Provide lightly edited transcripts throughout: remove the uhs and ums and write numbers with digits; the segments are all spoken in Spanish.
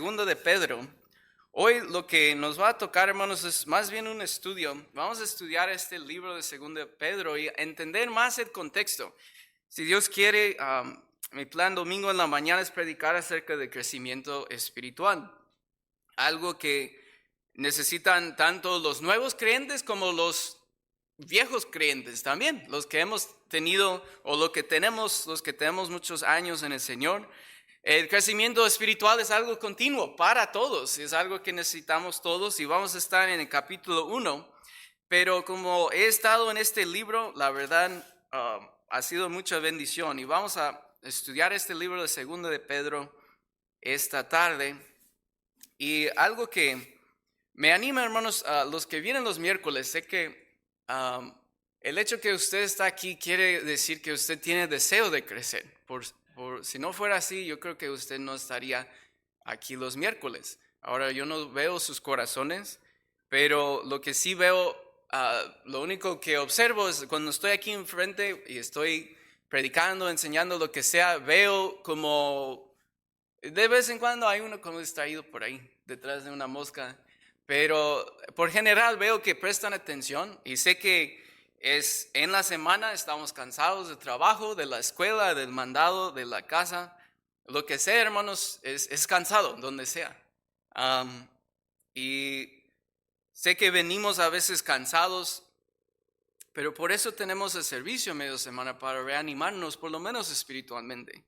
Segundo de Pedro. Hoy lo que nos va a tocar, hermanos, es más bien un estudio. Vamos a estudiar este libro de Segundo de Pedro y entender más el contexto. Si Dios quiere, mi plan domingo en la mañana es predicar acerca de crecimiento espiritual. Algo que necesitan tanto los nuevos creyentes como los viejos creyentes también, los que hemos tenido o los que tenemos muchos años en el Señor. El crecimiento espiritual es algo continuo para todos, es algo que necesitamos todos y vamos a estar en el capítulo 1, pero como he estado en este libro, la verdad ha sido mucha bendición y vamos a estudiar este libro de Segunda de Pedro esta tarde. Y algo que me anima, hermanos, a los que vienen los miércoles, sé que el hecho que usted está aquí quiere decir que usted tiene deseo de crecer. Si no fuera así, yo creo que usted no estaría aquí los miércoles. Ahora, yo no veo sus corazones, pero lo que sí veo, lo único que observo es cuando estoy aquí enfrente y estoy predicando, enseñando lo que sea, veo como de vez en cuando hay uno como distraído por ahí, detrás de una mosca, pero por general veo que prestan atención y sé que es en la semana, estamos cansados del trabajo, de la escuela, del mandado, de la casa, lo que sea, hermanos, es cansado, donde sea. Y sé que venimos a veces cansados, pero por eso tenemos el servicio medio semana para reanimarnos, por lo menos espiritualmente.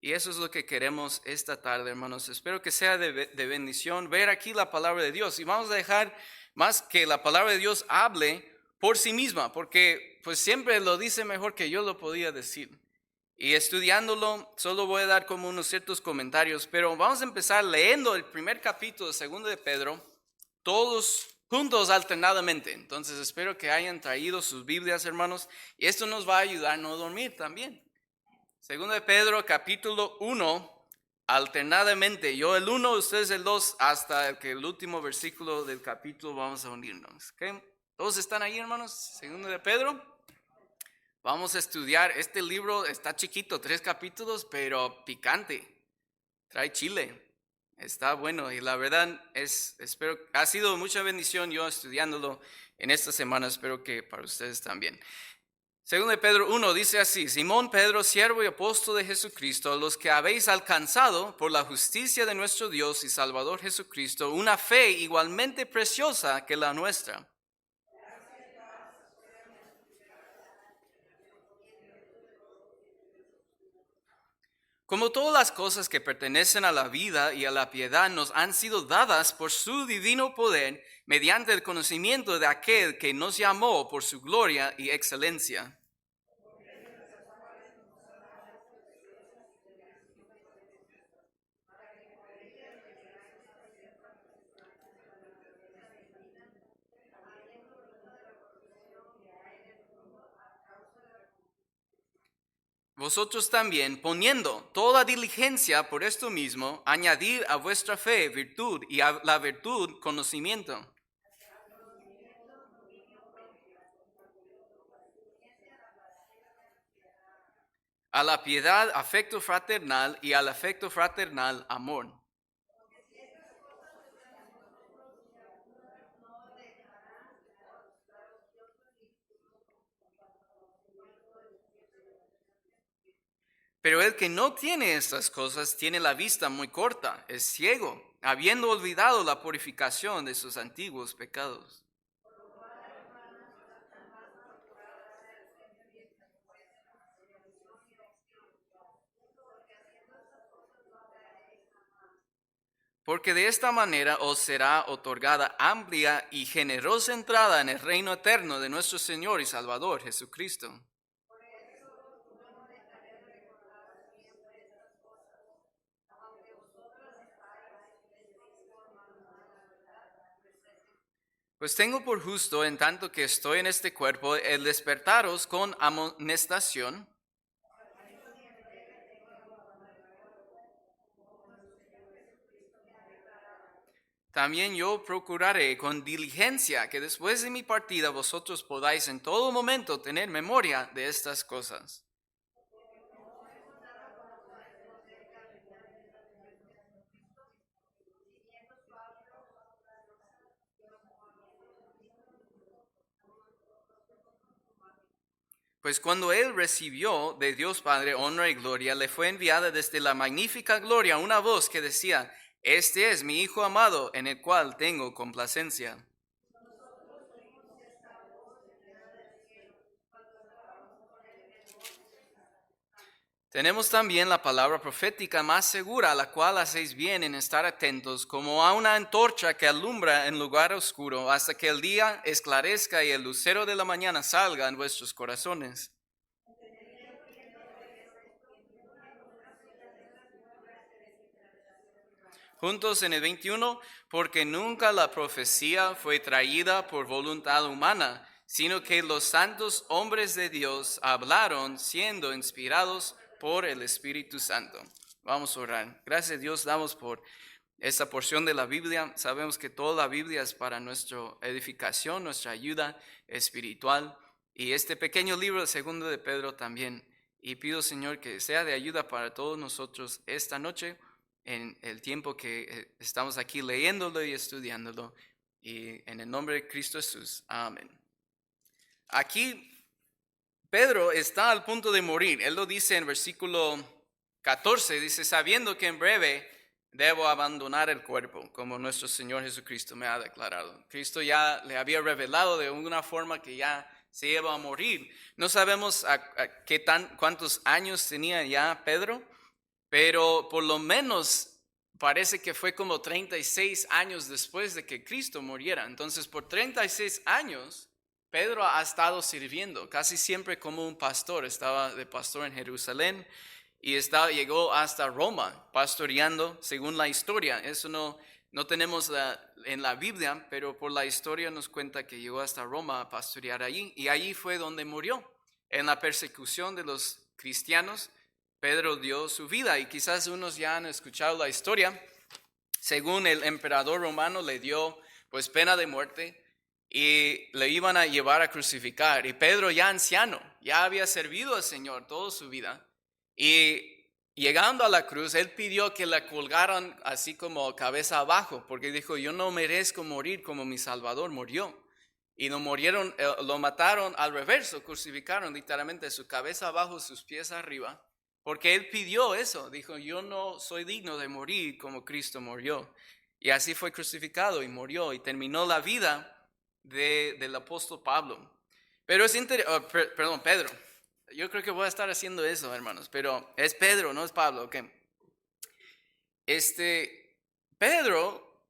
Y eso es lo que queremos esta tarde, hermanos. Espero que sea de bendición ver aquí la palabra de Dios. Y vamos a dejar más que la palabra de Dios hable por sí misma, porque pues siempre lo dice mejor que yo lo podía decir. Y estudiándolo, solo voy a dar como unos ciertos comentarios, pero vamos a empezar leyendo el primer capítulo de Segundo de Pedro, todos juntos alternadamente. Entonces espero que hayan traído sus Biblias, hermanos, y esto nos va a ayudar a no dormir también. Segundo de Pedro, capítulo 1, alternadamente. Yo el 1, ustedes el 2, hasta que el último versículo del capítulo vamos a unirnos. ¿Okay? ¿Todos están ahí, hermanos? Segundo de Pedro. Vamos a estudiar. Este libro está chiquito, 3 capítulos, pero picante. Trae chile. Está bueno y la verdad espero, ha sido mucha bendición yo estudiándolo en esta semana. Espero que para ustedes también. Según de Pedro 1 dice así: Simón Pedro, siervo y apóstol de Jesucristo, los que habéis alcanzado por la justicia de nuestro Dios y Salvador Jesucristo una fe igualmente preciosa que la nuestra. Como todas las cosas que pertenecen a la vida y a la piedad nos han sido dadas por su divino poder, mediante el conocimiento de aquel que nos llamó por su gloria y excelencia. Vosotros también, poniendo toda diligencia por esto mismo, añadir a vuestra fe virtud y a la virtud conocimiento. A la piedad afecto fraternal y al afecto fraternal amor. Pero el que no tiene estas cosas tiene la vista muy corta, es ciego, habiendo olvidado la purificación de sus antiguos pecados. Porque de esta manera os será otorgada amplia y generosa entrada en el reino eterno de nuestro Señor y Salvador Jesucristo. Pues tengo por justo, en tanto que estoy en este cuerpo, el despertaros con amonestación. También yo procuraré con diligencia que después de mi partida vosotros podáis en todo momento tener memoria de estas cosas. Pues cuando él recibió de Dios Padre honra y gloria, le fue enviada desde la magnífica gloria una voz que decía: Este es mi Hijo amado, en el cual tengo complacencia. Tenemos también la palabra profética más segura, a la cual hacéis bien en estar atentos, como a una antorcha que alumbra en lugar oscuro, hasta que el día esclarezca y el lucero de la mañana salga en vuestros corazones. Juntos en el 21, porque nunca la profecía fue traída por voluntad humana, sino que los santos hombres de Dios hablaron siendo inspirados por el Espíritu Santo. Vamos a orar. Gracias a Dios damos por esta porción de la Biblia. Sabemos que toda la Biblia es para nuestra edificación, nuestra ayuda espiritual. Y este pequeño libro, el segundo de Pedro, también. Y pido, Señor, que sea de ayuda para todos nosotros esta noche, en el tiempo que estamos aquí leyéndolo y estudiándolo. Y en el nombre de Cristo Jesús. Amén. Aquí Pedro está al punto de morir. Él lo dice en versículo 14. Dice: sabiendo que en breve debo abandonar el cuerpo, como nuestro Señor Jesucristo me ha declarado. Cristo ya le había revelado de una forma que ya se iba a morir. No sabemos cuántos años tenía ya Pedro, pero por lo menos parece que fue como 36 años después de que Cristo muriera. Entonces, por 36 años, Pedro ha estado sirviendo, casi siempre como un pastor. Estaba de pastor en Jerusalén y llegó hasta Roma, pastoreando según la historia. Eso no tenemos en la Biblia, pero por la historia nos cuenta que llegó hasta Roma a pastorear allí. Y allí fue donde murió, en la persecución de los cristianos. Pedro dio su vida, y quizás unos ya han escuchado la historia. Según el emperador romano, le dio pues pena de muerte y le iban a llevar a crucificar. Y Pedro, ya anciano, ya había servido al Señor toda su vida, y llegando a la cruz, él pidió que la colgaran así como cabeza abajo, porque dijo: yo no merezco morir como mi Salvador murió. Y lo mataron al reverso, crucificaron literalmente su cabeza abajo, sus pies arriba. Porque él pidió eso, dijo: yo no soy digno de morir como Cristo murió. Y así fue crucificado y murió, y terminó la vida del apóstol Pablo. Pero es Pedro. Yo creo que voy a estar haciendo eso, hermanos, pero es Pedro, no es Pablo, ¿ok? Pedro,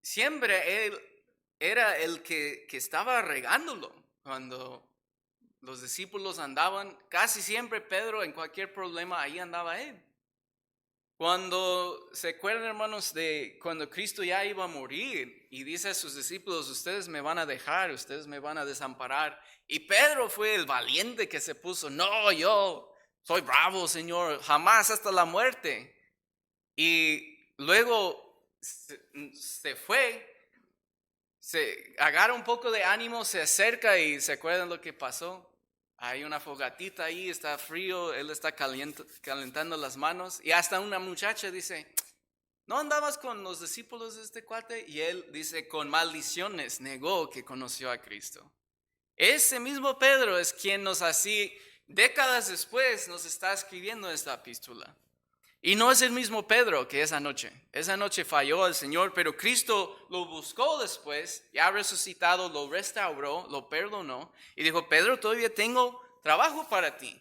siempre él era el que estaba regándolo. Cuando los discípulos andaban, casi siempre Pedro, en cualquier problema, ahí andaba él. Cuando se acuerdan, hermanos, de cuando Cristo ya iba a morir y dice a sus discípulos: ustedes me van a dejar, ustedes me van a desamparar. Y Pedro fue el valiente que se puso: no, yo soy bravo, Señor, jamás, hasta la muerte. Y luego se fue, se agarra un poco de ánimo, se acerca, y se acuerdan lo que pasó. Hay una fogatita ahí, está frío, él está calentando las manos, y hasta una muchacha dice: ¿no andabas con los discípulos de este cuate? Y él dice: con maldiciones negó que conoció a Cristo. Ese mismo Pedro es quien décadas después nos está escribiendo esta epístola. Y no es el mismo Pedro que esa noche. Esa noche falló al Señor, pero Cristo lo buscó después, ya resucitado, lo restauró, lo perdonó y dijo: Pedro, todavía tengo trabajo para ti.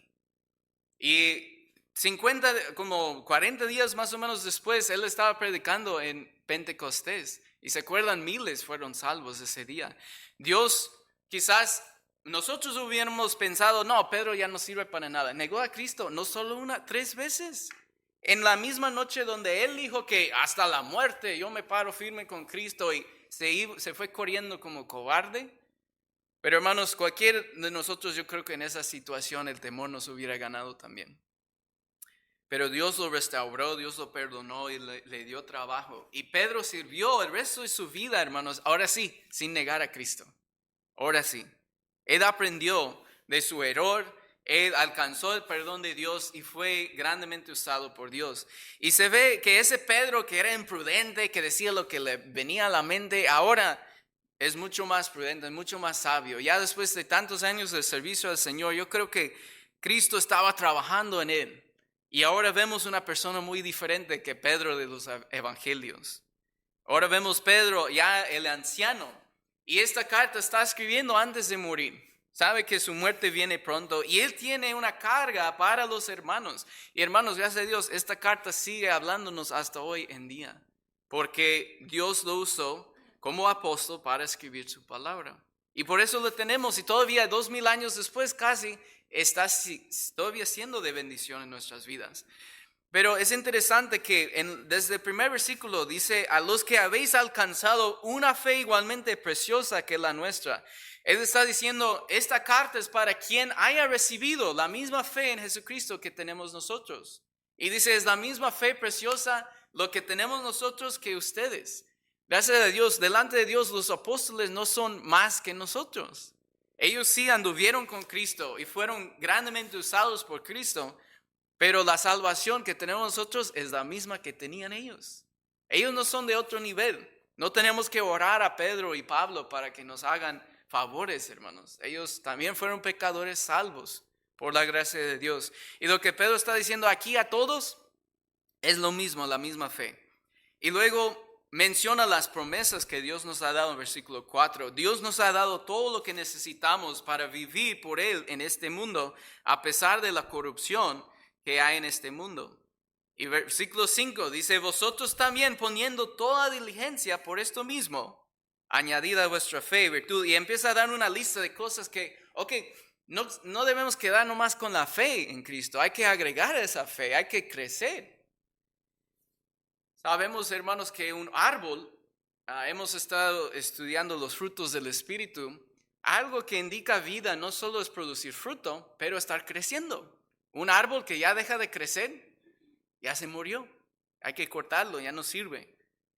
Y 40 días más o menos después, él estaba predicando en Pentecostés. Y se acuerdan, miles fueron salvos ese día. Dios, quizás nosotros hubiéramos pensado: no, Pedro ya no sirve para nada. Negó a Cristo no solo 3 veces. En la misma noche donde él dijo que hasta la muerte yo me paro firme con Cristo, y se fue corriendo como cobarde. Pero hermanos, cualquier de nosotros, yo creo que en esa situación el temor nos hubiera ganado también. Pero Dios lo restauró, Dios lo perdonó y le dio trabajo. Y Pedro sirvió el resto de su vida, hermanos, ahora sí, sin negar a Cristo. Ahora sí. Él aprendió de su error. Él alcanzó el perdón de Dios y fue grandemente usado por Dios. Y se ve que ese Pedro, que era imprudente, que decía lo que le venía a la mente, ahora es mucho más prudente, es mucho más sabio. Ya después de tantos años de servicio al Señor, yo creo que Cristo estaba trabajando en él. Y ahora vemos una persona muy diferente que Pedro de los evangelios. Ahora vemos Pedro, ya el anciano, y esta carta está escribiendo antes de morir. Sabe que su muerte viene pronto y él tiene una carga para los hermanos. Y hermanos, gracias a Dios, esta carta sigue hablándonos hasta hoy en día, porque Dios lo usó como apóstol para escribir su palabra. Y por eso lo tenemos, y todavía 2000 años después casi está todavía siendo de bendición en nuestras vidas. Pero es interesante que desde el primer versículo dice, a los que habéis alcanzado una fe igualmente preciosa que la nuestra. Él está diciendo, esta carta es para quien haya recibido la misma fe en Jesucristo que tenemos nosotros. Y dice, es la misma fe preciosa lo que tenemos nosotros que ustedes. Gracias a Dios, delante de Dios los apóstoles no son más que nosotros. Ellos sí anduvieron con Cristo y fueron grandemente usados por Cristo. Pero la salvación que tenemos nosotros es la misma que tenían ellos. Ellos no son de otro nivel. No tenemos que orar a Pedro y Pablo para que nos hagan favores, hermanos. Ellos también fueron pecadores salvos por la gracia de Dios. Y lo que Pedro está diciendo aquí a todos es lo mismo, la misma fe. Y luego menciona las promesas que Dios nos ha dado en versículo 4. Dios nos ha dado todo lo que necesitamos para vivir por Él en este mundo, a pesar de la corrupción que hay en este mundo. Y versículo 5 dice, vosotros también poniendo toda diligencia por esto mismo, añadida a vuestra fe y virtud. Y empieza a dar una lista de cosas que, no debemos quedar nomás con la fe en Cristo, hay que agregar esa fe, hay que crecer. Sabemos, hermanos, que un árbol, hemos estado estudiando los frutos del Espíritu, algo que indica vida no solo es producir fruto, pero estar creciendo. Un árbol que ya deja de crecer, ya se murió. Hay que cortarlo, ya no sirve.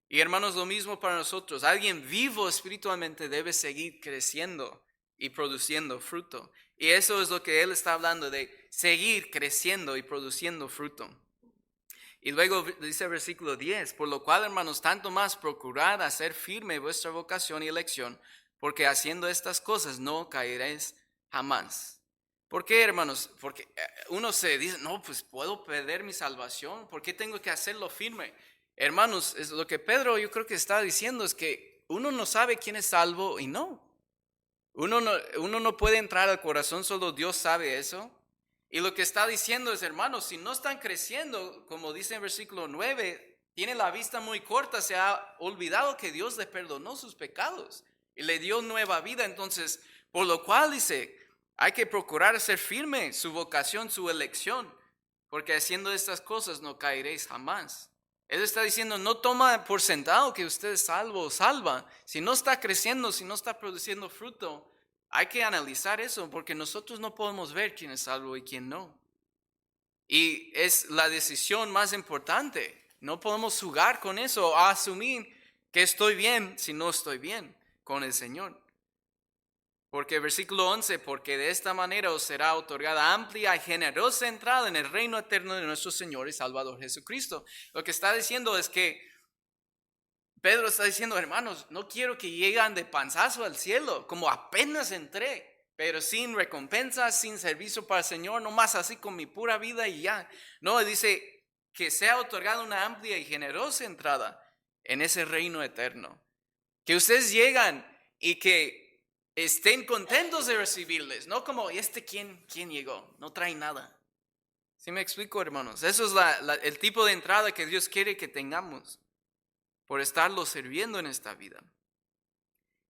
Y hermanos, lo mismo para nosotros. Alguien vivo espiritualmente debe seguir creciendo y produciendo fruto. Y eso es lo que él está hablando, de seguir creciendo y produciendo fruto. Y luego dice el versículo 10, por lo cual, hermanos, tanto más procurad hacer firme vuestra vocación y elección, porque haciendo estas cosas no caeréis jamás. ¿Por qué, hermanos? Porque uno se dice, no, pues puedo perder mi salvación. ¿Por qué tengo que hacerlo firme? Hermanos, es lo que Pedro yo creo que está diciendo es que uno no sabe quién es salvo y no. Uno no puede entrar al corazón, solo Dios sabe eso. Y lo que está diciendo es, hermanos, si no están creciendo, como dice en versículo 9, tiene la vista muy corta, se ha olvidado que Dios le perdonó sus pecados y le dio nueva vida. Entonces, por lo cual dice, hay que procurar hacer firme su vocación, su elección, porque haciendo estas cosas no caeréis jamás. Él está diciendo, no toma por sentado que usted es salvo o salva. Si no está creciendo, si no está produciendo fruto, hay que analizar eso, porque nosotros no podemos ver quién es salvo y quién no. Y es la decisión más importante. No podemos jugar con eso o asumir que estoy bien si no estoy bien con el Señor. Porque versículo 11, porque de esta manera os será otorgada amplia y generosa entrada en el reino eterno de nuestro Señor y Salvador Jesucristo. Lo que está diciendo es que Pedro está diciendo, hermanos, no quiero que lleguen de panzazo al cielo, como apenas entré, pero sin recompensa, sin servicio para el Señor, nomás así con mi pura vida y ya. No, dice que sea otorgada una amplia y generosa entrada en ese reino eterno. Que ustedes llegan y que estén contentos de recibirles, no como, ¿y quién llegó? No trae nada. ¿Sí me explico, hermanos? Eso es el tipo de entrada que Dios quiere que tengamos por estarlo sirviendo en esta vida.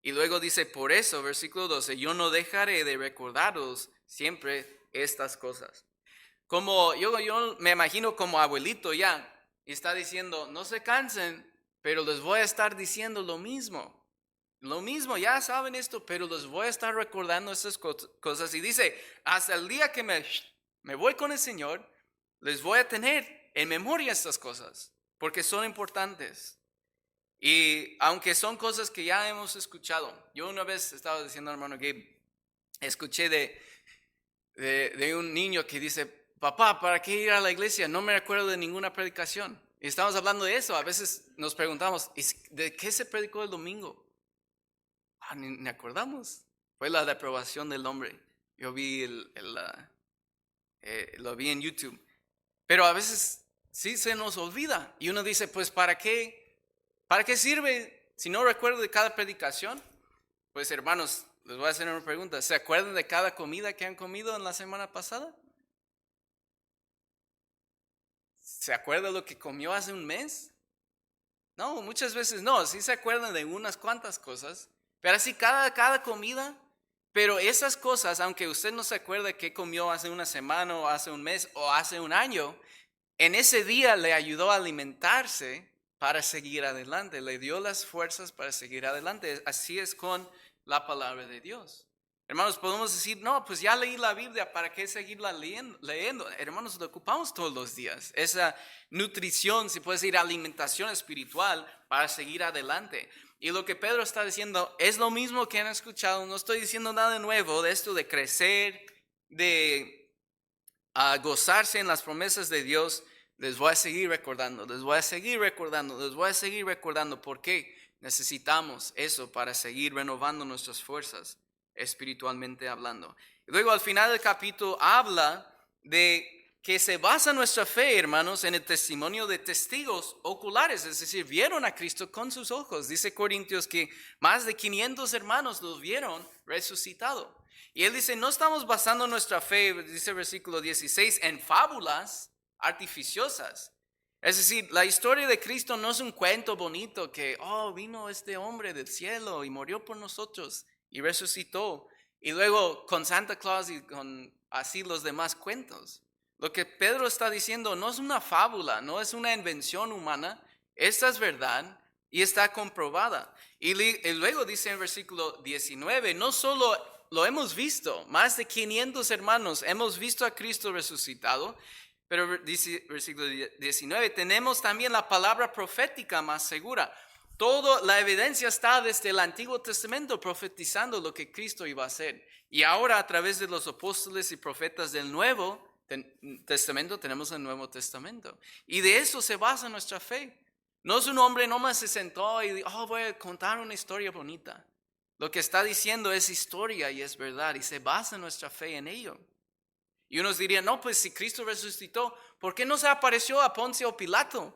Y luego dice, por eso, versículo 12, yo no dejaré de recordaros siempre estas cosas. Como yo me imagino como abuelito ya, y está diciendo, no se cansen, pero les voy a estar diciendo lo mismo. Lo mismo, ya saben esto, pero les voy a estar recordando estas cosas. Y dice, hasta el día que me voy con el Señor, les voy a tener en memoria estas cosas, porque son importantes. Y aunque son cosas que ya hemos escuchado, yo una vez estaba diciendo al hermano Gabe, escuché de un niño que dice, papá, ¿para qué ir a la iglesia? No me recuerdo de ninguna predicación. Y estamos hablando de eso, a veces nos preguntamos, ¿de qué se predicó el domingo? Ni acordamos. Fue la depravación del hombre. Yo vi lo vi en YouTube. Pero a veces sí se nos olvida. Y uno dice, pues ¿para qué? ¿Para qué sirve si no recuerdo de cada predicación? Pues hermanos, les voy a hacer una pregunta. ¿Se acuerdan de cada comida que han comido en la semana pasada? ¿Se acuerda lo que comió hace un mes? No, muchas veces no. Sí se acuerdan de unas cuantas cosas, pero así cada comida. Pero esas cosas, aunque usted no se acuerde qué comió hace una semana o hace un mes o hace un año, en ese día le ayudó a alimentarse para seguir adelante, le dio las fuerzas para seguir adelante. Así es con la palabra de Dios. Hermanos, podemos decir, no, pues ya leí la Biblia, ¿para qué seguirla leyendo? Hermanos, lo ocupamos todos los días. Esa nutrición, si puede decir, alimentación espiritual para seguir adelante. Y lo que Pedro está diciendo es lo mismo que han escuchado. No estoy diciendo nada nuevo de esto de crecer, de gozarse en las promesas de Dios. Les voy a seguir recordando, les voy a seguir recordando, les voy a seguir recordando. ¿Por qué? Necesitamos eso para seguir renovando nuestras fuerzas, espiritualmente hablando. Y luego al final del capítulo habla de que se basa nuestra fe, hermanos, en el testimonio de testigos oculares, es decir, vieron a Cristo con sus ojos. Dice Corintios que más de 500 hermanos lo vieron resucitado. Y él dice, no estamos basando nuestra fe, dice el versículo 16, en fábulas artificiosas. Es decir, la historia de Cristo no es un cuento bonito que, vino este hombre del cielo y murió por nosotros y resucitó. Y luego con Santa Claus y con así los demás cuentos. Lo que Pedro está diciendo no es una fábula, no es una invención humana. Esta es verdad y está comprobada. Y luego dice en el versículo 19, no solo lo hemos visto, más de 500 hermanos hemos visto a Cristo resucitado, pero dice versículo 19, tenemos también la palabra profética más segura. Toda la evidencia está desde el Antiguo Testamento profetizando lo que Cristo iba a hacer. Y ahora a través de los apóstoles y profetas del Nuevo Testamento tenemos el Nuevo Testamento. Y de eso se basa nuestra fe. No es un hombre nomás se sentó y dijo, voy a contar una historia bonita. Lo que está diciendo es historia y es verdad y se basa nuestra fe en ello. Y unos dirían, no, pues si Cristo resucitó, ¿por qué no se apareció a Poncio Pilato?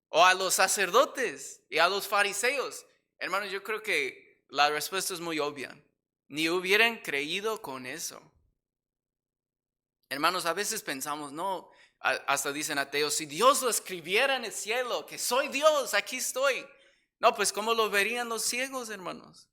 O a los sacerdotes y a los fariseos. Hermanos, yo creo que la respuesta es muy obvia. Ni hubieran creído con eso. Hermanos, a veces pensamos, no, hasta dicen ateos, si Dios lo escribiera en el cielo, que soy Dios, aquí estoy. No, pues ¿cómo lo verían los ciegos, hermanos?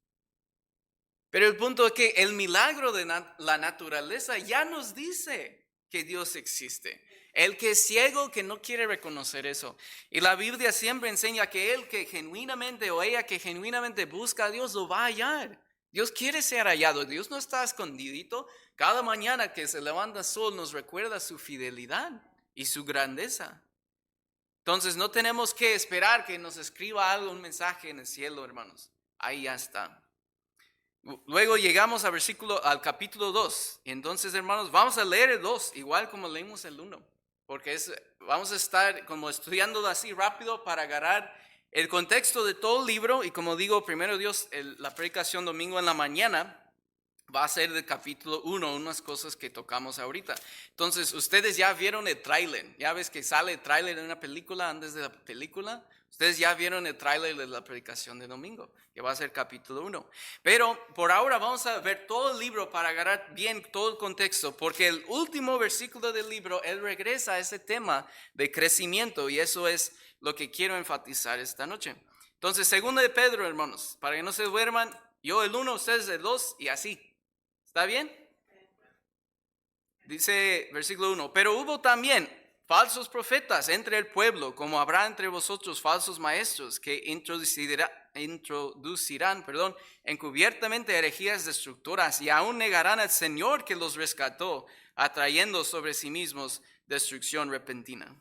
Pero el punto es que el milagro de la naturaleza ya nos dice que Dios existe. El que es ciego, que no quiere reconocer eso. Y la Biblia siempre enseña que él que genuinamente o ella que genuinamente busca a Dios lo va a hallar. Dios quiere ser hallado. Dios no está escondidito. Cada mañana que se levanta el sol nos recuerda su fidelidad y su grandeza. Entonces no tenemos que esperar que nos escriba algo, un mensaje en el cielo, hermanos. Ahí ya está. Luego llegamos al capítulo 2. Y entonces, hermanos, vamos a leer el 2, igual como leímos el 1. Porque vamos a estar como estudiándolo así rápido para agarrar el contexto de todo el libro. Y como digo, primero Dios, la predicación domingo en la mañana va a ser del capítulo 1, unas cosas que tocamos ahorita. Entonces, ustedes ya vieron el tráiler. Ya ves que sale el tráiler en una película antes de la película. Ustedes ya vieron el tráiler de la predicación de domingo, que va a ser capítulo 1. Pero por ahora vamos a ver todo el libro para agarrar bien todo el contexto, porque el último versículo del libro, él regresa a ese tema de crecimiento, y eso es lo que quiero enfatizar esta noche. Entonces, segundo de Pedro, hermanos, para que no se duerman, yo el 1, ustedes el 2, y así. ¿Está bien? Dice versículo 1, pero hubo también falsos profetas entre el pueblo, como habrá entre vosotros falsos maestros que introducirán encubiertamente herejías destructoras y aún negarán al Señor que los rescató, atrayendo sobre sí mismos destrucción repentina.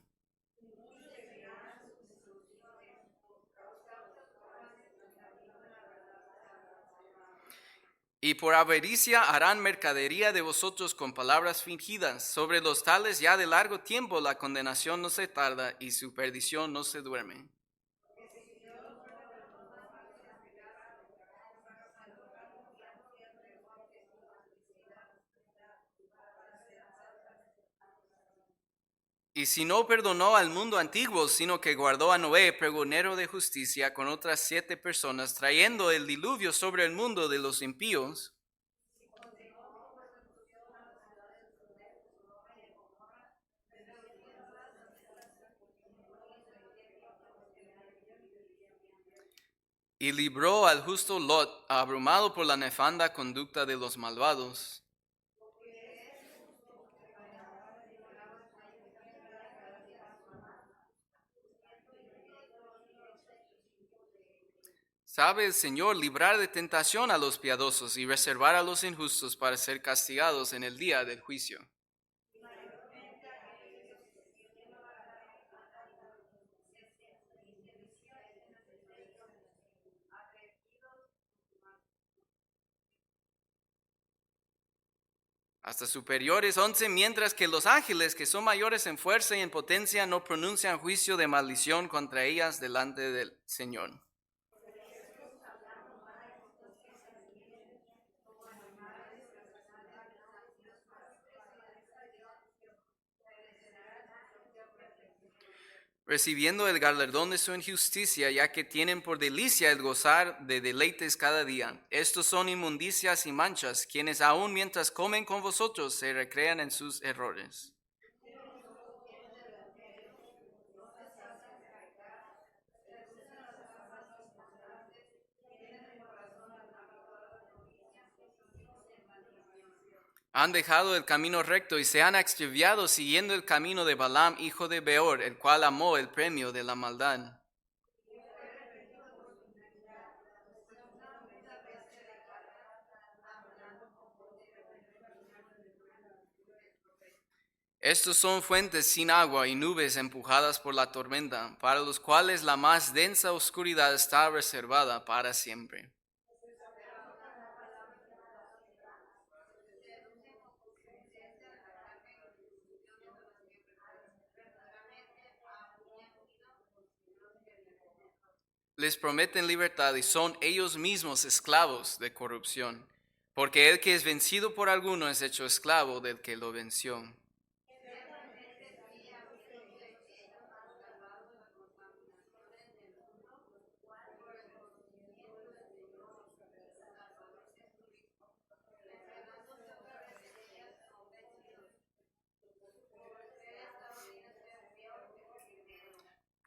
Y por avaricia harán mercadería de vosotros con palabras fingidas. Sobre los tales ya de largo tiempo la condenación no se tarda y su perdición no se duerme. Y si no perdonó al mundo antiguo, sino que guardó a Noé, pregonero de justicia, con otras 7 personas, trayendo el diluvio sobre el mundo de los impíos, y libró al justo Lot, abrumado por la nefanda conducta de los malvados. Sabe el Señor librar de tentación a los piadosos y reservar a los injustos para ser castigados en el día del juicio. Hasta superiores 11, mientras que los ángeles, que son mayores en fuerza y en potencia, no pronuncian juicio de maldición contra ellas delante del Señor. Recibiendo el galardón de su injusticia, ya que tienen por delicia el gozar de deleites cada día. Estos son inmundicias y manchas, quienes aun mientras comen con vosotros se recrean en sus errores. Han dejado el camino recto y se han extraviado siguiendo el camino de Balaam, hijo de Beor, el cual amó el premio de la maldad. Estos son fuentes sin agua y nubes empujadas por la tormenta, para los cuales la más densa oscuridad está reservada para siempre. Les prometen libertad y son ellos mismos esclavos de corrupción, porque el que es vencido por alguno es hecho esclavo del que lo venció.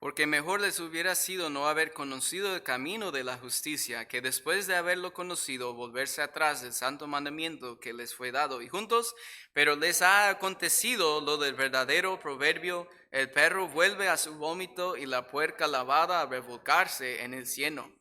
Porque mejor les hubiera sido no haber conocido el camino de la justicia, que después de haberlo conocido volverse atrás del santo mandamiento que les fue dado. Y juntos, pero les ha acontecido lo del verdadero proverbio: el perro vuelve a su vómito y la puerca lavada a revolcarse en el cieno.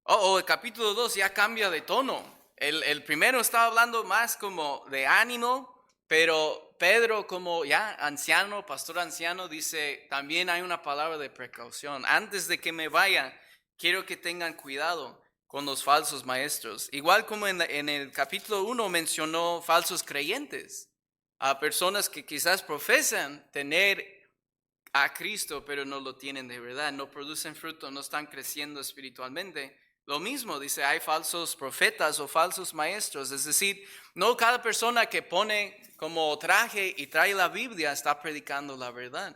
El capítulo 2 ya cambia de tono. El primero estaba hablando más como de ánimo, pero Pedro, como ya anciano, pastor anciano, dice, también hay una palabra de precaución. Antes de que me vaya, quiero que tengan cuidado con los falsos maestros. Igual como en el capítulo 1 mencionó falsos creyentes, a personas que quizás profesan tener a Cristo, pero no lo tienen de verdad, no producen fruto, no están creciendo espiritualmente. Lo mismo dice, hay falsos profetas o falsos maestros, es decir, no cada persona que pone como traje y trae la Biblia está predicando la verdad.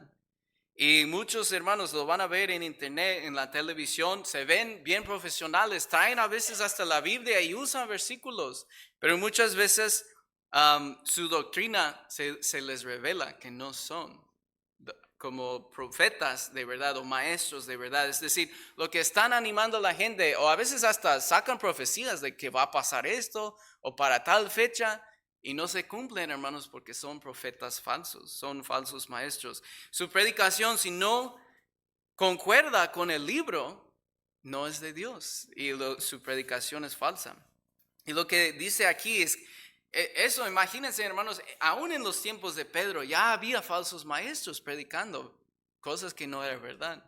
Y muchos hermanos lo van a ver en internet, en la televisión, se ven bien profesionales, traen a veces hasta la Biblia y usan versículos, pero muchas veces su doctrina se les revela que no son como profetas de verdad o maestros de verdad. Es decir, lo que están animando a la gente, o a veces hasta sacan profecías de que va a pasar esto o para tal fecha, y no se cumplen, hermanos, porque son profetas falsos, son falsos maestros. Su predicación, si no concuerda con el libro, no es de Dios y su predicación es falsa. Y lo que dice aquí es, eso, imagínense, hermanos, aún en los tiempos de Pedro ya había falsos maestros predicando cosas que no eran verdad.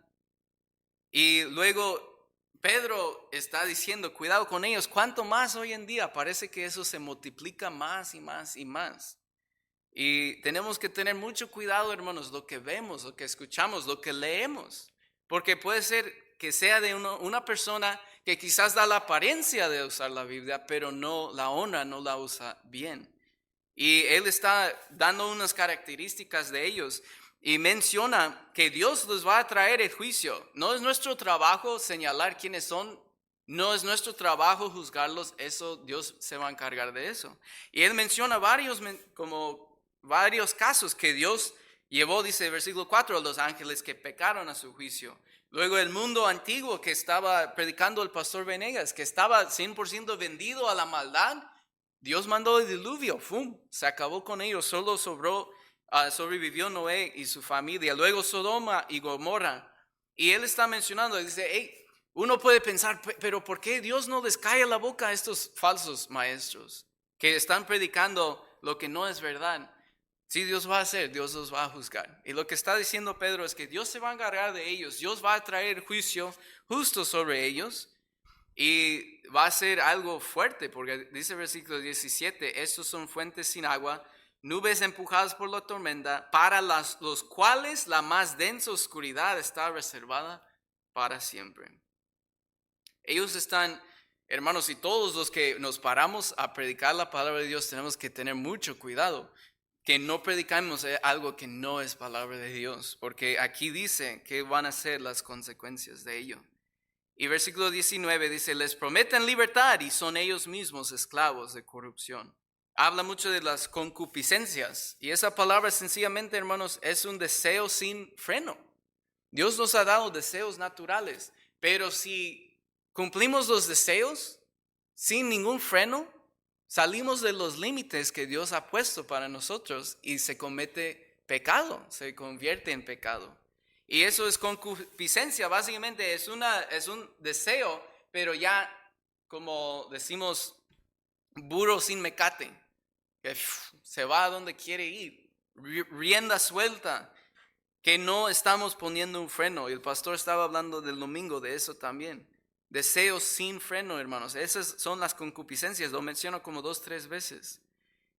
Y luego Pedro está diciendo, cuidado con ellos. ¿Cuánto más hoy en día? Parece que eso se multiplica más y más y más. Y tenemos que tener mucho cuidado, hermanos, lo que vemos, lo que escuchamos, lo que leemos. Porque puede ser que sea de una persona que quizás da la apariencia de usar la Biblia, pero no la honra, no la usa bien. Y él está dando unas características de ellos. y menciona que Dios los va a traer el juicio. No es nuestro trabajo señalar quiénes son, no es nuestro trabajo juzgarlos, eso Dios se va a encargar de eso. Y él menciona varios casos que Dios llevó, dice versículo 4, a los ángeles que pecaron a su juicio. Luego el mundo antiguo que estaba predicando el pastor Venegas, que estaba 100% vendido a la maldad, Dios mandó el diluvio, ¡fum! Se acabó con ellos, solo sobrevivió Noé y su familia. Luego Sodoma y Gomorra. Y él está mencionando, dice, hey, uno puede pensar, pero ¿por qué Dios no les calla la boca a estos falsos maestros que están predicando lo que no es verdad? Sí, Dios va a hacer, Dios los va a juzgar. Y lo que está diciendo Pedro es que Dios se va a encargar de ellos, Dios va a traer juicio justo sobre ellos y va a ser algo fuerte, porque dice el versículo 17, estos son fuentes sin agua, nubes empujadas por la tormenta, para los cuales la más densa oscuridad está reservada para siempre. Ellos están, hermanos, y todos los que nos paramos a predicar la palabra de Dios tenemos que tener mucho cuidado, que no predicamos algo que no es palabra de Dios, porque aquí dice que van a ser las consecuencias de ello. Y versículo 19 dice, les prometen libertad y son ellos mismos esclavos de corrupción. Habla mucho de las concupiscencias y esa palabra sencillamente, hermanos, es un deseo sin freno. Dios nos ha dado deseos naturales, pero si cumplimos los deseos sin ningún freno, salimos de los límites que Dios ha puesto para nosotros y se comete pecado, se convierte en pecado. Y eso es concupiscencia, básicamente es un deseo, pero ya, como decimos, burro sin mecate, que se va a donde quiere ir, rienda suelta, que no estamos poniendo un freno. Y el pastor estaba hablando del domingo de eso también. Deseos sin freno, hermanos. Esas son las concupiscencias, lo menciono como 2-3 veces.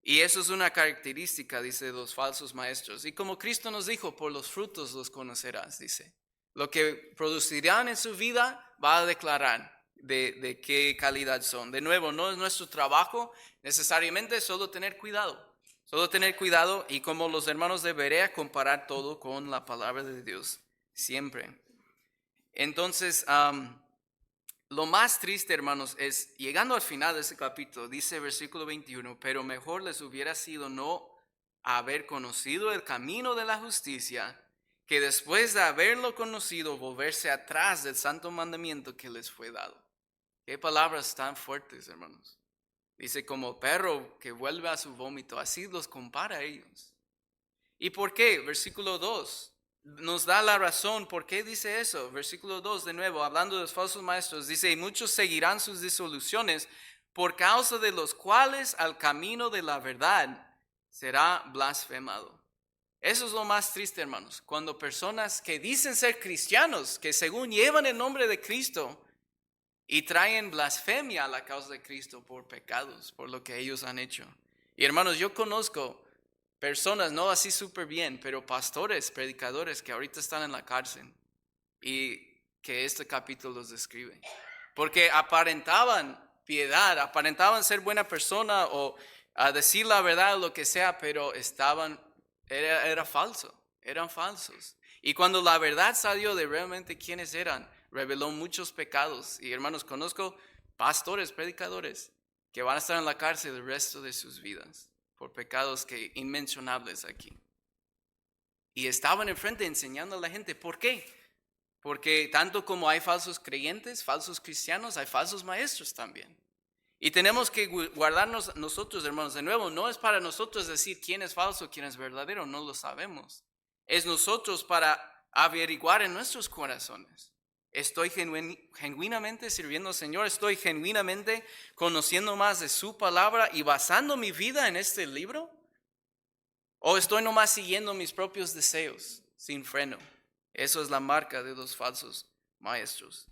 Y eso es una característica, dice, de los falsos maestros. Y como Cristo nos dijo, por los frutos los conocerás, dice. Lo que producirán en su vida va a declarar de qué calidad son. De nuevo, no es nuestro trabajo necesariamente solo tener cuidado. Solo tener cuidado y como los hermanos de Berea, comparar todo con la palabra de Dios siempre. Entonces, lo más triste, hermanos, es, llegando al final de ese capítulo, dice versículo 21, pero mejor les hubiera sido no haber conocido el camino de la justicia, que después de haberlo conocido, volverse atrás del santo mandamiento que les fue dado. Qué palabras tan fuertes, hermanos. Dice, como perro que vuelve a su vómito, así los compara a ellos. ¿Y por qué? Versículo 2. Nos da la razón por qué dice eso. Versículo 2 de nuevo, hablando de los falsos maestros, dice, y muchos seguirán sus disoluciones, por causa de los cuales al camino de la verdad será blasfemado. Eso es lo más triste, hermanos, cuando personas que dicen ser cristianos, que según llevan el nombre de Cristo y traen blasfemia a la causa de Cristo por pecados, por lo que ellos han hecho. Y hermanos, yo conozco personas, no así súper bien, pero pastores, predicadores que ahorita están en la cárcel y que este capítulo los describe. Porque aparentaban piedad, aparentaban ser buena persona o a decir la verdad o lo que sea, pero era falso, eran falsos. Y cuando la verdad salió de realmente quiénes eran, reveló muchos pecados. Y hermanos, conozco pastores, predicadores que van a estar en la cárcel el resto de sus vidas por pecados que inmencionables aquí. Y estaban enfrente enseñando a la gente. ¿Por qué? Porque tanto como hay falsos creyentes, falsos cristianos, hay falsos maestros también. Y tenemos que guardarnos nosotros, hermanos. De nuevo, no es para nosotros decir quién es falso, quién es verdadero, no lo sabemos. Es nosotros para averiguar en nuestros corazones. ¿Estoy genuinamente sirviendo al Señor? ¿Estoy genuinamente conociendo más de su palabra y basando mi vida en este libro? ¿O estoy nomás siguiendo mis propios deseos sin freno? Eso es la marca de los falsos maestros.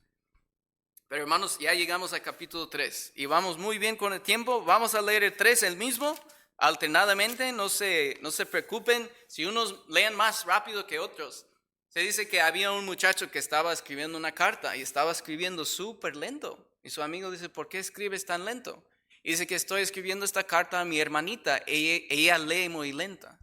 Pero hermanos, ya llegamos al capítulo 3 y vamos muy bien con el tiempo. Vamos a leer el 3 el mismo, alternadamente. No se preocupen si unos leen más rápido que otros. Se dice que había un muchacho que estaba escribiendo una carta y estaba escribiendo súper lento. Y su amigo dice, ¿por qué escribes tan lento? Y dice que estoy escribiendo esta carta a mi hermanita, ella lee muy lenta.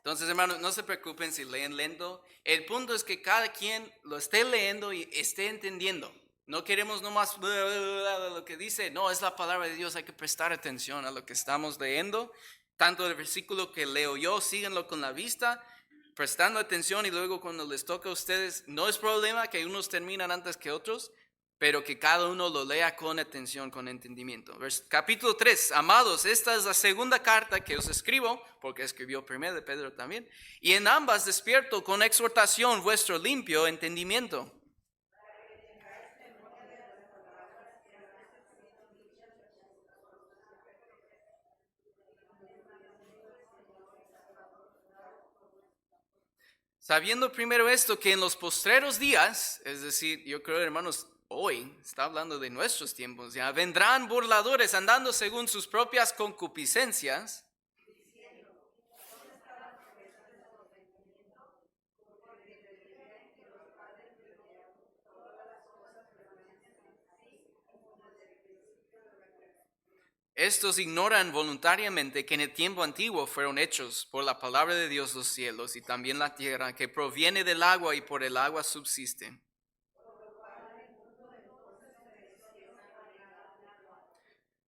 Entonces, hermanos, no se preocupen si leen lento. El punto es que cada quien lo esté leyendo y esté entendiendo. No queremos nomás lo que dice. No, es la palabra de Dios. Hay que prestar atención a lo que estamos leyendo. Tanto el versículo que leo yo, síganlo con la vista, prestando atención, y luego cuando les toca a ustedes, no es problema que unos terminan antes que otros, pero que cada uno lo lea con atención, con entendimiento. Capítulo 3, amados, esta es la segunda carta que os escribo, porque escribió primero de Pedro también, y en ambas despierto con exhortación vuestro limpio entendimiento. Sabiendo primero esto, que en los postreros días, es decir, yo creo, hermanos, hoy está hablando de nuestros tiempos, ya vendrán burladores andando según sus propias concupiscencias. Estos ignoran voluntariamente que en el tiempo antiguo fueron hechos por la palabra de Dios los cielos y también la tierra, que proviene del agua y por el agua subsisten.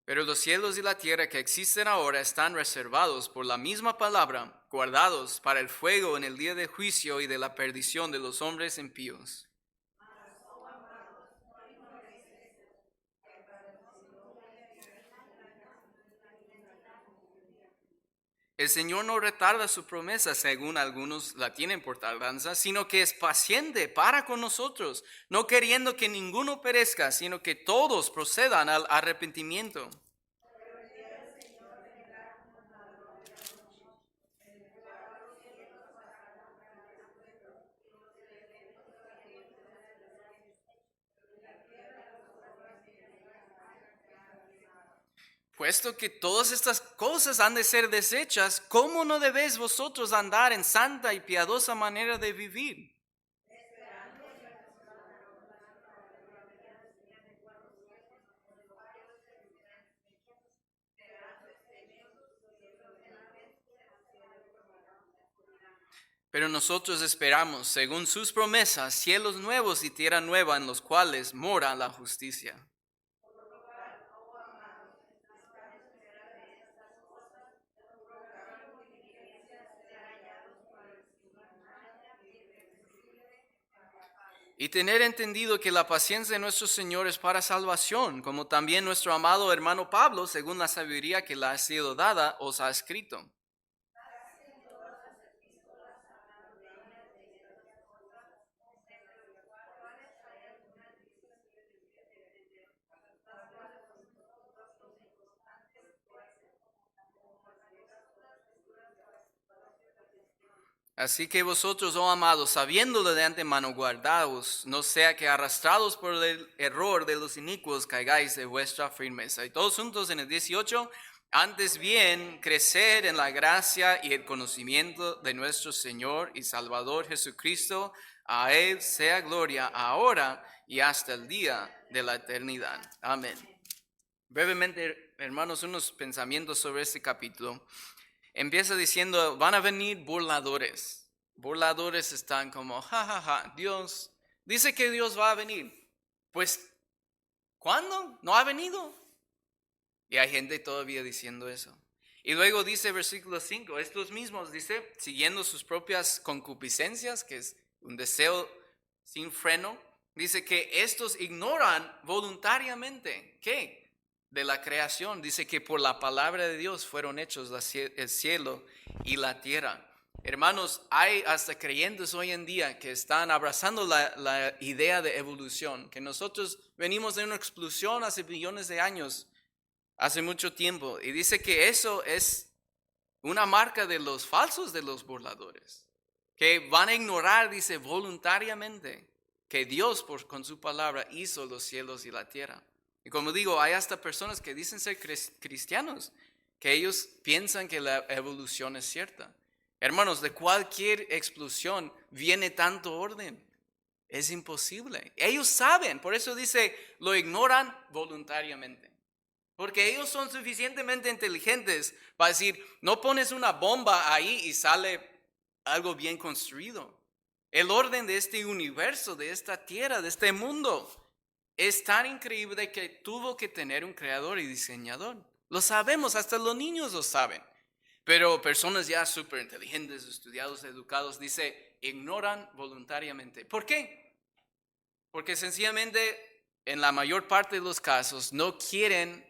Pero los cielos y la tierra que existen ahora están reservados por la misma palabra, guardados para el fuego en el día de juicio y de la perdición de los hombres impíos. El Señor no retarda su promesa, según algunos la tienen por tardanza, sino que es paciente para con nosotros, no queriendo que ninguno perezca, sino que todos procedan al arrepentimiento. Puesto que todas estas cosas han de ser deshechas, ¿cómo no debéis vosotros andar en santa y piadosa manera de vivir? Pero nosotros esperamos, según sus promesas, cielos nuevos y tierra nueva en los cuales mora la justicia. Y tener entendido que la paciencia de nuestro Señor es para salvación, como también nuestro amado hermano Pablo, según la sabiduría que le ha sido dada, os ha escrito. Así que vosotros, oh amados, sabiéndolo de antemano, guardaos, no sea que arrastrados por el error de los inicuos caigáis de vuestra firmeza. Y todos juntos en el 18, antes bien, crecer en la gracia y el conocimiento de nuestro Señor y Salvador Jesucristo. A Él sea gloria ahora y hasta el día de la eternidad. Amén. Brevemente, hermanos, unos pensamientos sobre este capítulo. Empieza diciendo, van a venir burladores. Burladores están como, Dios dice que Dios va a venir. Pues, ¿cuándo? ¿No ha venido? Y hay gente todavía diciendo eso. Y luego dice versículo 5, estos mismos, dice, siguiendo sus propias concupiscencias, que es un deseo sin freno, dice que estos ignoran voluntariamente, ¿qué? De la creación. Dice que por la palabra de Dios fueron hechos el cielo y la tierra. Hermanos, hay hasta creyentes hoy en día que están abrazando la idea de evolución, que nosotros venimos de una explosión hace billones de años, hace mucho tiempo, y dice que eso es una marca de los falsos, de los burladores, que van a ignorar, dice, voluntariamente, que Dios con su palabra hizo los cielos y la tierra. Y como digo, hay hasta personas que dicen ser cristianos, que ellos piensan que la evolución es cierta. Hermanos, de cualquier explosión viene tanto orden. Es imposible. Ellos saben, por eso dice, lo ignoran voluntariamente. Porque ellos son suficientemente inteligentes para decir, no pones una bomba ahí y sale algo bien construido. El orden de este universo, de esta tierra, de este mundo, es tan increíble que tuvo que tener un creador y diseñador. Lo sabemos, hasta los niños lo saben. Pero personas ya súper inteligentes, estudiados, educados, dice, ignoran voluntariamente. ¿Por qué? Porque sencillamente, en la mayor parte de los casos, no quieren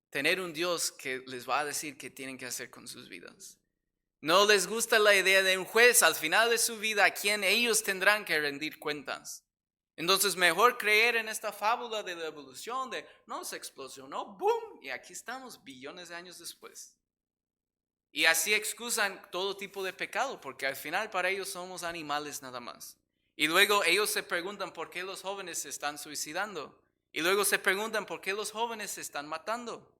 tener un Dios que les va a decir qué tienen que hacer con sus vidas. No les gusta la idea de un juez al final de su vida a quien ellos tendrán que rendir cuentas. Entonces, mejor creer en esta fábula de la evolución, de no se explosionó, ¡boom! Y aquí estamos billones de años después. Y así excusan todo tipo de pecado, porque al final para ellos somos animales nada más. Y luego ellos se preguntan por qué los jóvenes se están suicidando. Y luego se preguntan por qué los jóvenes se están matando.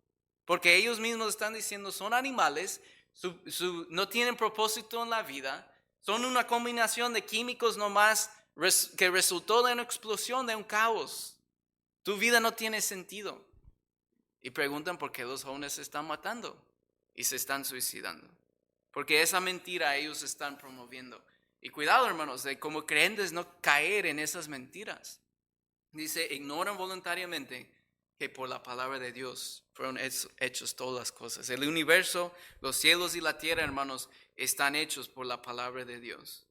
Porque ellos mismos están diciendo son animales, no tienen propósito en la vida, son una combinación de químicos nomás que resultó de una explosión, de un caos. Tu vida no tiene sentido. Y preguntan por qué los jóvenes se están matando y se están suicidando. Porque esa mentira ellos están promoviendo. Y cuidado, hermanos, de como creyentes no caer en esas mentiras. Dice, ignoran voluntariamente que por la palabra de Dios fueron hechos todas las cosas. El universo, los cielos y la tierra, hermanos, están hechos por la palabra de Dios.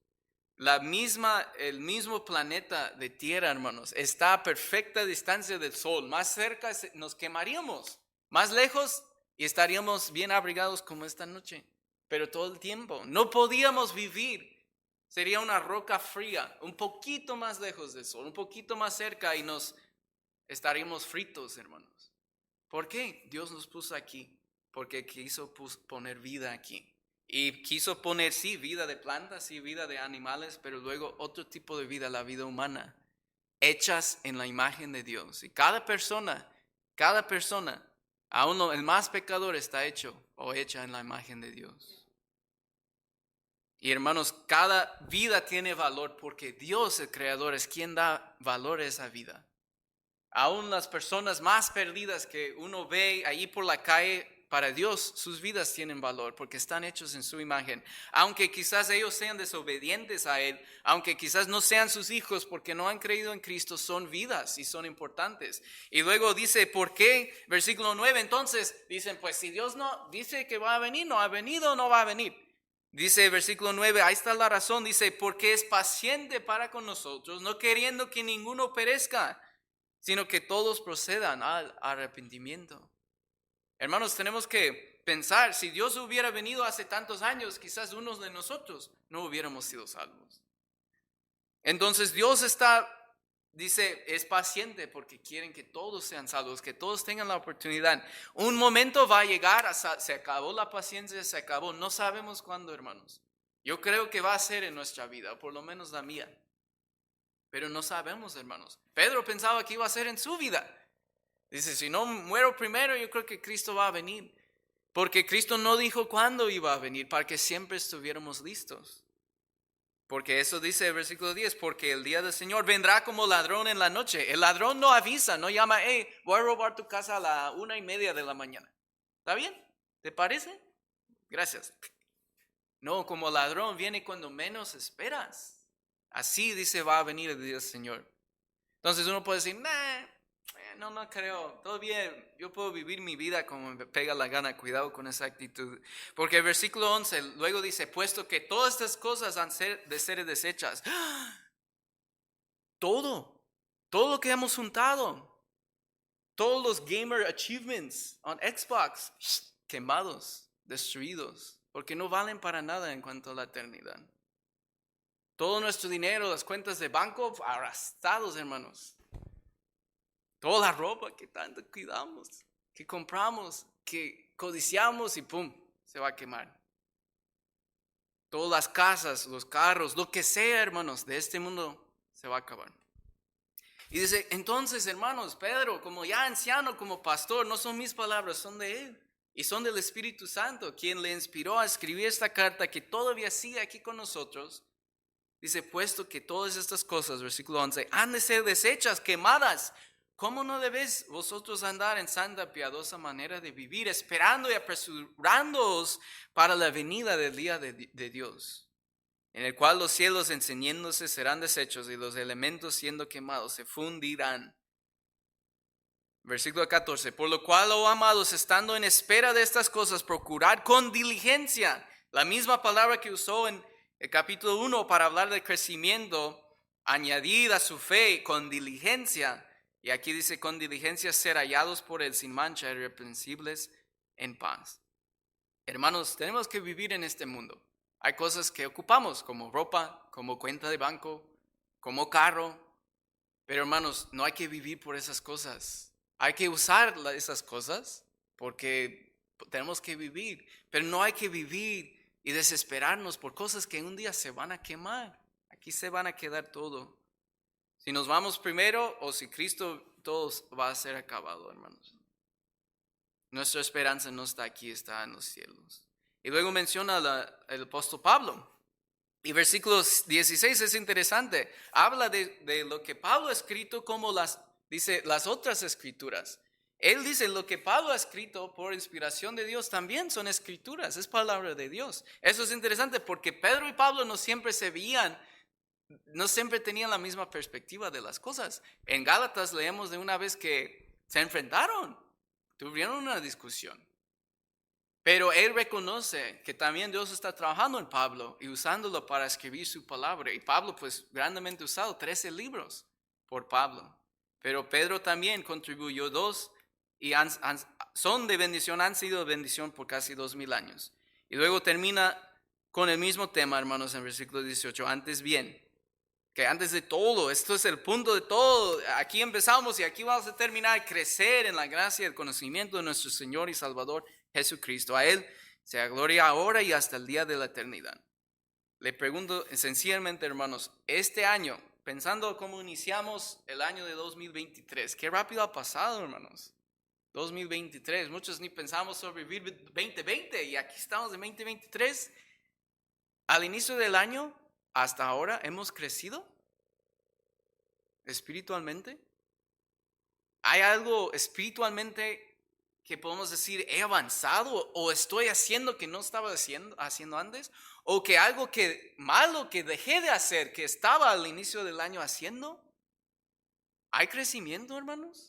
El mismo planeta de tierra, hermanos, está a perfecta distancia del sol. Más cerca nos quemaríamos, más lejos y estaríamos bien abrigados como esta noche. Pero todo el tiempo no podíamos vivir. Sería una roca fría, un poquito más lejos del sol, un poquito más cerca y nos estaríamos fritos, hermanos. ¿Por qué? Dios nos puso aquí, porque quiso poner vida aquí. Y quiso poner, sí, vida de plantas, sí, vida de animales, pero luego otro tipo de vida, la vida humana, hechas en la imagen de Dios. Y cada persona, aún el más pecador está hecho o hecha en la imagen de Dios. Y hermanos, cada vida tiene valor porque Dios, el Creador, es quien da valor a esa vida. Aún las personas más perdidas que uno ve allí por la calle, para Dios sus vidas tienen valor porque están hechos en su imagen. Aunque quizás ellos sean desobedientes a Él, aunque quizás no sean sus hijos porque no han creído en Cristo, son vidas y son importantes. Y luego dice, ¿por qué? Versículo 9, entonces dicen, pues si Dios no dice que va a venir, no ha venido, no va a venir. Dice versículo 9, ahí está la razón, dice, porque es paciente para con nosotros, no queriendo que ninguno perezca, sino que todos procedan al arrepentimiento. Hermanos, tenemos que pensar, si Dios hubiera venido hace tantos años, quizás unos de nosotros no hubiéramos sido salvos. Entonces Dios dice, es paciente porque quieren que todos sean salvos, que todos tengan la oportunidad. Un momento va a llegar, se acabó la paciencia, se acabó. No sabemos cuándo, hermanos. Yo creo que va a ser en nuestra vida, por lo menos la mía. Pero no sabemos, hermanos. Pedro pensaba que iba a ser en su vida. Dice, si no muero primero, yo creo que Cristo va a venir. Porque Cristo no dijo cuándo iba a venir, para que siempre estuviéramos listos. Porque eso dice el versículo 10, porque el día del Señor vendrá como ladrón en la noche. El ladrón no avisa, no llama, hey, voy a robar tu casa a la 1:30 de la mañana. ¿Está bien? ¿Te parece? Gracias. No, como ladrón viene cuando menos esperas. Así dice va a venir el día del Señor. Entonces uno puede decir, no creo, todo bien, yo puedo vivir mi vida como me pega la gana, cuidado con esa actitud. Porque el versículo 11 luego dice, puesto que todas estas cosas han de ser desechas, todo lo que hemos juntado, todos los gamer achievements on Xbox, quemados, destruidos, porque no valen para nada en cuanto a la eternidad. Todo nuestro dinero, las cuentas de banco, arrastrados, hermanos. Toda la ropa que tanto cuidamos, que compramos, que codiciamos y pum, se va a quemar. Todas las casas, los carros, lo que sea, hermanos, de este mundo se va a acabar. Y dice, entonces, hermanos, Pedro, como ya anciano, como pastor, no son mis palabras, son de él. Y son del Espíritu Santo, quien le inspiró a escribir esta carta que todavía sigue aquí con nosotros. Dice, puesto que todas estas cosas, versículo 11, han de ser deshechas, quemadas. ¿Cómo no debéis vosotros andar en santa, piadosa manera de vivir, esperando y apresurándoos para la venida del día de Dios? en el cual los cielos encendiéndose serán deshechos y los elementos siendo quemados se fundirán. Versículo 14, por lo cual, oh amados, estando en espera de estas cosas, procurad con diligencia, la misma palabra que usó en el capítulo 1 para hablar del crecimiento, añadid a su fe con diligencia, y aquí dice con diligencia ser hallados por él sin mancha, irreprensibles en paz. Hermanos, tenemos que vivir en este mundo. Hay cosas que ocupamos como ropa, como cuenta de banco, como carro, pero hermanos, no hay que vivir por esas cosas. Hay que usar esas cosas porque tenemos que vivir, pero no hay que vivir y desesperarnos por cosas que un día se van a quemar. Aquí se van a quedar todo. Si nos vamos primero o si Cristo, todo va a ser acabado, hermanos. Nuestra esperanza no está aquí, está en los cielos. Y luego menciona el apóstol Pablo. Y versículo 16 es interesante. Habla de lo que Pablo ha escrito como dice las otras escrituras. Él dice lo que Pablo ha escrito por inspiración de Dios también son escrituras, es palabra de Dios. Eso es interesante porque Pedro y Pablo no siempre se veían, no siempre tenían la misma perspectiva de las cosas. En Gálatas leemos de una vez que se enfrentaron, tuvieron una discusión. Pero él reconoce que también Dios está trabajando en Pablo y usándolo para escribir su palabra. Y Pablo pues grandemente usado, 13 libros por Pablo. Pero Pedro también contribuyó 2 y son de bendición, han sido de bendición por casi 2000 años. Y luego termina con el mismo tema, hermanos, en versículo 18. Antes bien, que antes de todo, esto es el punto de todo. Aquí empezamos y aquí vamos a terminar, crecer en la gracia y el conocimiento de nuestro Señor y Salvador Jesucristo. A Él sea gloria ahora y hasta el día de la eternidad. Le pregunto sencillamente, hermanos, este año, pensando cómo iniciamos el año de 2023, qué rápido ha pasado, hermanos. 2023, muchos ni pensamos sobrevivir 2020 y aquí estamos en 2023. Al inicio del año, hasta ahora, ¿hemos crecido espiritualmente? ¿Hay algo espiritualmente que podemos decir he avanzado o estoy haciendo que no estaba haciendo antes? ¿O que algo malo que dejé de hacer que estaba al inicio del año haciendo? ¿Hay crecimiento, hermanos?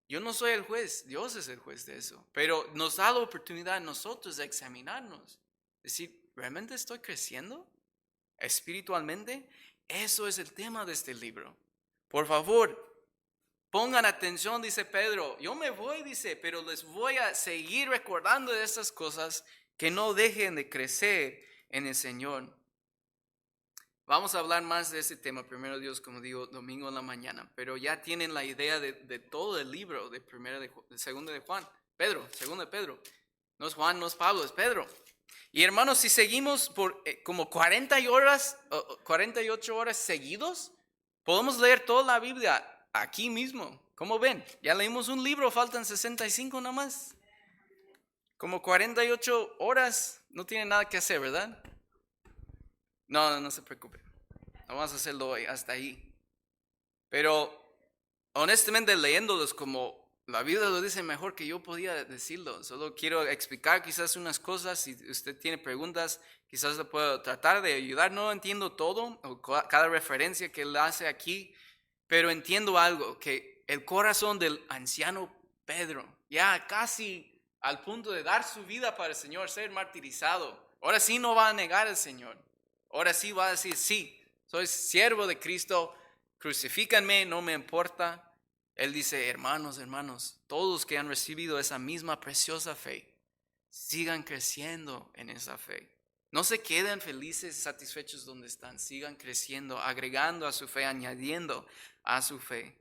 Yo no soy el juez, Dios es el juez de eso, pero nos da la oportunidad a nosotros de examinarnos, decir, ¿realmente estoy creciendo espiritualmente? Eso es el tema de este libro. Por favor, pongan atención, dice Pedro. Yo me voy, dice, pero les voy a seguir recordando de estas cosas que no dejen de crecer en el Señor. Vamos a hablar más de ese tema, primero Dios, como digo, domingo en la mañana. Pero ya tienen la idea de todo el libro de segundo de Juan. Segundo de Pedro. No es Juan, no es Pablo, es Pedro. Y hermanos, si seguimos por como 48 horas seguidos, podemos leer toda la Biblia aquí mismo. ¿Cómo ven? Ya leímos un libro, faltan 65 nada más. Como 48 horas, no tiene nada que hacer, ¿verdad? No se preocupe. No vamos a hacerlo hoy, hasta ahí. Pero honestamente leyéndolos como la Biblia lo dice mejor que yo podía decirlo. Solo quiero explicar quizás unas cosas. Si usted tiene preguntas, quizás le puedo tratar de ayudar. No entiendo todo o cada referencia que él hace aquí, pero entiendo algo, que el corazón del anciano Pedro, ya casi al punto de dar su vida para el Señor, ser martirizado, ahora sí no va a negar al Señor. Ahora sí va a decir, sí, soy siervo de Cristo, crucifícanme, no me importa. Él dice, hermanos, todos que han recibido esa misma preciosa fe, sigan creciendo en esa fe. No se queden felices, satisfechos donde están, sigan creciendo, agregando a su fe, añadiendo a su fe.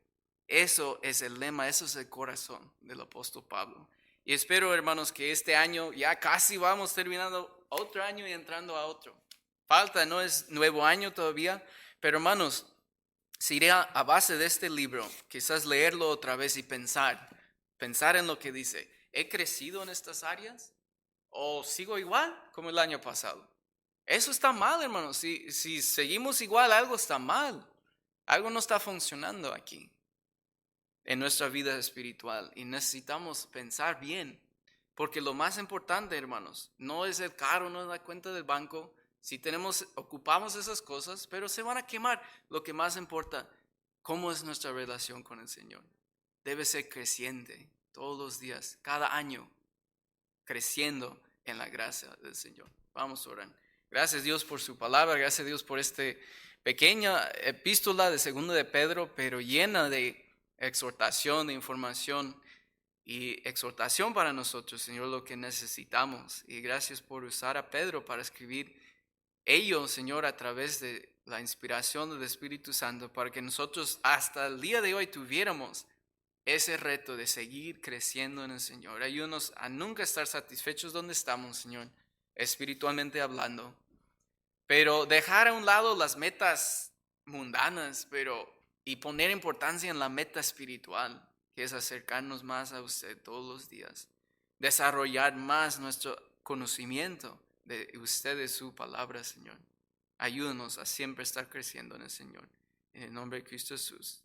Eso es el lema, eso es el corazón del apóstol Pablo. Y espero, hermanos, que este año, ya casi vamos terminando otro año y entrando a otro. Falta, no es nuevo año todavía, pero hermanos, si iré a base de este libro, quizás leerlo otra vez y pensar en lo que dice. ¿He crecido en estas áreas? ¿O sigo igual como el año pasado? Eso está mal, hermanos. Si seguimos igual, algo está mal. Algo no está funcionando aquí en nuestra vida espiritual y necesitamos pensar bien. Porque lo más importante, hermanos, no es el carro, no es la cuenta del banco, Si ocupamos esas cosas, pero se van a quemar. Lo que más importa, ¿cómo es nuestra relación con el Señor? Debe ser creciente todos los días, cada año, creciendo en la gracia del Señor. Vamos a orar. Gracias Dios por su palabra, gracias Dios por esta pequeña epístola de Segunda de Pedro, pero llena de exhortación, de información y exhortación para nosotros, Señor, lo que necesitamos. Y gracias por usar a Pedro para escribir ello, Señor, a través de la inspiración del Espíritu Santo, para que nosotros hasta el día de hoy tuviéramos ese reto de seguir creciendo en el Señor. Ayúdanos a nunca estar satisfechos donde estamos, Señor, espiritualmente hablando, pero dejar a un lado las metas mundanas, y poner importancia en la meta espiritual, que es acercarnos más a usted todos los días, desarrollar más nuestro conocimiento de usted, de su palabra, Señor. Ayúdanos a siempre estar creciendo en el Señor. En el nombre de Cristo Jesús.